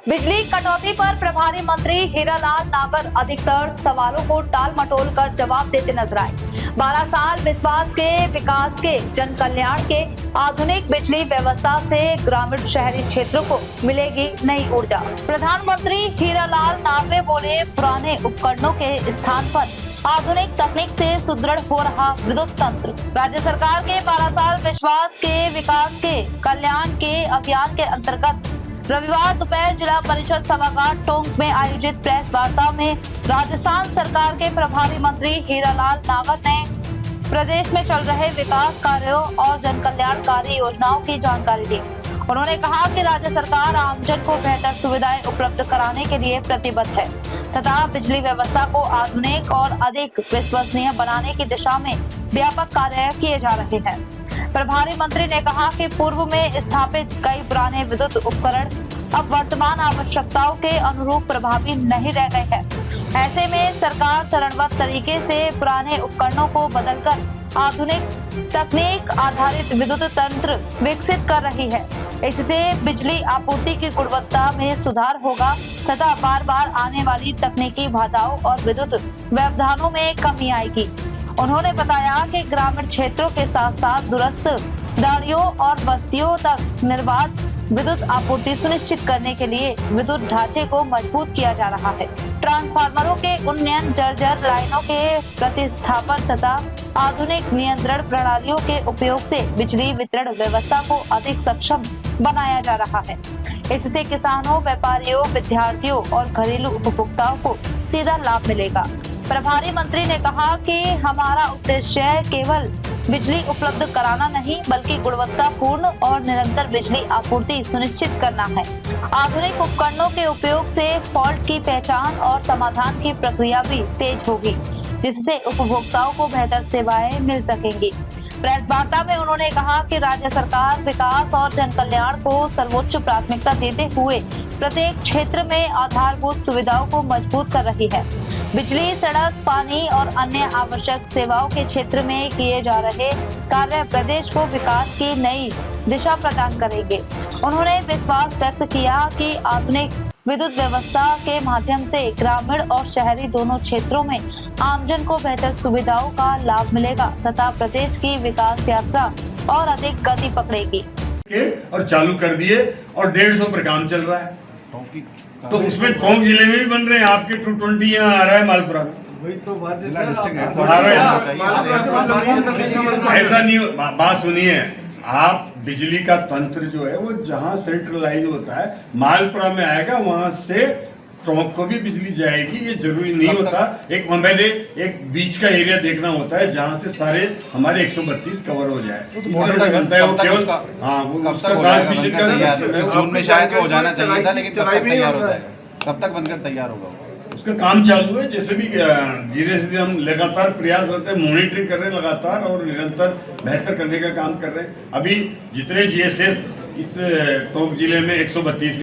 बिजली कटौती पर प्रभारी मंत्री हीरालाल नागर अधिकतर सवालों को टाल मटोल कर जवाब देते नजर आए। 12 साल विश्वास के विकास के जन कल्याण के आधुनिक बिजली व्यवस्था से ग्रामीण शहरी क्षेत्रों को मिलेगी नई ऊर्जा। प्रधानमंत्री हीरालाल नागर बोले, पुराने उपकरणों के स्थान पर आधुनिक तकनीक से सुदृढ़ हो रहा विद्युत तंत्र। राज्य सरकार के 12 साल विश्वास के विकास के कल्याण के अभियान के अंतर्गत रविवार दोपहर जिला परिषद सभागार टोंक में आयोजित प्रेस वार्ता में राजस्थान सरकार के प्रभारी मंत्री हीरालाल नागर ने प्रदेश में चल रहे विकास कार्यों और जन कल्याणकारी योजनाओं की जानकारी दी। उन्होंने कहा कि राज्य सरकार आमजन को बेहतर सुविधाएं उपलब्ध कराने के लिए प्रतिबद्ध है तथा बिजली व्यवस्था को आधुनिक और अधिक विश्वसनीय बनाने की दिशा में व्यापक कार्य किए जा रहे हैं। प्रभारी मंत्री ने कहा कि पूर्व में स्थापित कई पुराने विद्युत उपकरण अब वर्तमान आवश्यकताओं के अनुरूप प्रभावी नहीं रह गए हैं। ऐसे में सरकार चरणबद्ध तरीके से पुराने उपकरणों को बदलकर आधुनिक तकनीक आधारित विद्युत तंत्र विकसित कर रही है। इससे बिजली आपूर्ति की गुणवत्ता में सुधार होगा तथा बार बार आने वाली तकनीकी बाधाओं और विद्युत व्यवधानों में कमी आएगी। उन्होंने बताया कि ग्रामीण क्षेत्रों के साथ साथ दूरस्थ दाड़ियों और बस्तियों तक निर्बाध विद्युत आपूर्ति सुनिश्चित करने के लिए विद्युत ढांचे को मजबूत किया जा रहा है। ट्रांसफार्मरों के उन्नयन, जर्जर लाइनों के प्रतिस्थापन तथा आधुनिक नियंत्रण प्रणालियों के उपयोग से बिजली वितरण व्यवस्था को अधिक सक्षम बनाया जा रहा है। इससे किसानों, व्यापारियों, विद्यार्थियों और घरेलू उपभोक्ताओं को सीधा लाभ मिलेगा। प्रभारी मंत्री ने कहा कि हमारा उद्देश्य केवल बिजली उपलब्ध कराना नहीं बल्कि गुणवत्तापूर्ण और निरंतर बिजली आपूर्ति सुनिश्चित करना है। आधुनिक उपकरणों के उपयोग से फॉल्ट की पहचान और समाधान की प्रक्रिया भी तेज होगी, जिससे उपभोक्ताओं को बेहतर सेवाएं मिल सकेंगी। प्रेस वार्ता में उन्होंने कहा कि राज्य सरकार विकास और जन कल्याण को सर्वोच्च प्राथमिकता देते हुए प्रत्येक क्षेत्र में आधारभूत सुविधाओं को मजबूत कर रही है। बिजली, सड़क, पानी और अन्य आवश्यक सेवाओं के क्षेत्र में किए जा रहे कार्य प्रदेश को विकास की नई दिशा प्रदान करेंगे। उन्होंने विश्वास व्यक्त किया कि आधुनिक विद्युत व्यवस्था के माध्यम से ग्रामीण और शहरी दोनों क्षेत्रों में आमजन को बेहतर सुविधाओं का लाभ मिलेगा तथा प्रदेश की विकास यात्रा और अधिक गति पकड़ेगी। और चालू कर दिए और 150 पर काम चल रहा है। तो उसमें टोंक जिले में भी बन रहे हैं। आपके 220 यहाँ आ रहा है मालपुरा में, ऐसा नहीं। बात सुनिए, आप बिजली का तंत्र जो है वो जहाँ सेंट्रलाइज होता है मालपुरा में आएगा, वहां से टोंक को भी बिजली जाएगी। ये जरूरी नहीं होता। एक पहले एक बीच का एरिया देखना होता है जहाँ से सारे हमारे 132 कवर हो जाए। बनता है वो केवल वो उसका ट्रांसमिशन का जून में शायद हो जाना चाहिए था, लेकिन कब तक तैयार हो जाएगा? कब तक बनकर तैयार होगा? उसका काम चालू है। जैसे भी धीरे धीरे हम लगातार प्रयास रहते हैं, मॉनिटरिंग कर रहे हैं लगातार और निरंतर बेहतर करने का काम कर रहे हैं। अभी जितने GSS इस टोंक जिले में 132